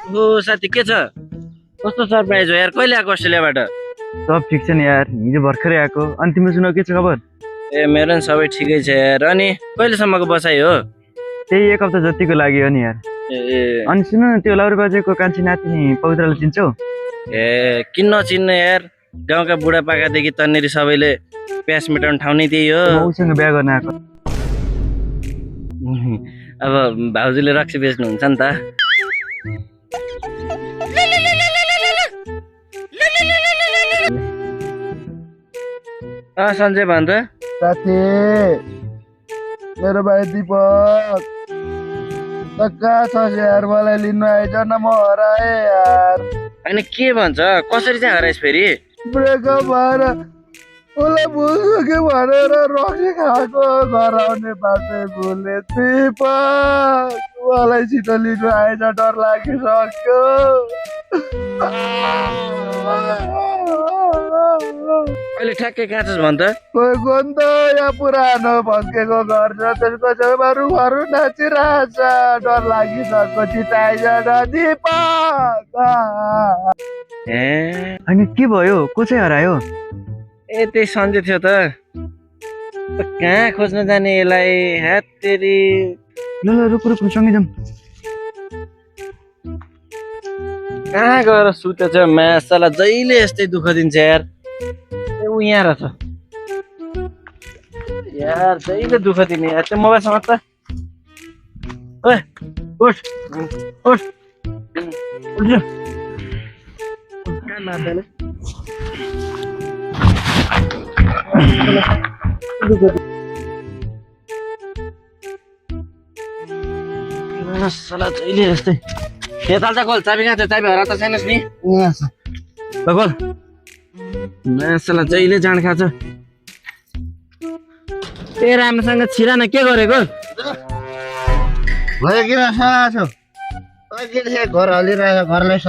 हो साथी के छ कस्तो सरप्राइज हो यार कहिले आएको अस्ट्रेलियाबाट सब ठिक छ नि यार हिजो भर्खरै आएको अनि तिम्रो सुनाउ के छ खबर ए मेरो नि सबै ठिकै छ यार अनि कहिलेसम्मको बसाइ हो त्यही एक हप्ता जतिको लागि हो नि यार ए अनि सुन न त्यो लाउरे बाजेको कान्छी नातिनी पवित्रलाई चिन्छौ ए किन नचिन्नु यार गाउँका बुढापाकादेखि तन्नेरी सबैले प्यास मेटाउने ठाउँ नै त्यही हो म उसँग बिहा गर्न आएको अब भाउजूले रक्सी बेच्नुहुन्छ नि त सञ्जय भन्छ साथी मेरो भाइ दिपक कहाँ छ यार मलाई लिनु आइज न म हराएँ यार अनि के भन्छ कसरी चाहिँ हराइस् फेरि ब्रेकअप भएर उसलाई बुझ्छु कि भनेर रक्सी खाएको घर आउने बाटो भुले दिपक मलाई छिटो लिनु आइज डर लागिसक्यो अहिले ठ्याक्कै कहाँ छस् भन् त गएको नि त यहाँ पुरानो भत्केको घर छ त्यसको छेउमा रुखहरू नाचिरहेछ डर लागिसक्यो छिटो आइज न दिपक ए अनि के भयो को चाहिँ हरायो ए त्यही सन्जय थियो त कहाँ खोज्न जाने यसलाई हात तेरी ल ल रुक रुक सँगै जाउँ कहाँ गएर सुतेछ मासला जहिले यस्तै दुःख दिन्छ यार ऊ यहाँ रहेछ यार जहिले दुःख दिने यार त्यो मोबाइल समाज त ओए उठ उठ उठ कहाँ नाच्दैले साला जहिले यस्तै यता खोल चाबी कहाँ छ चाबी हरा त छैनस् नि ल खोल साला जहिले जाँड खान्छ ए राम्रोसँग छिरा न के गरेको भयो किन साँचो घर हलिरहेको घरलाई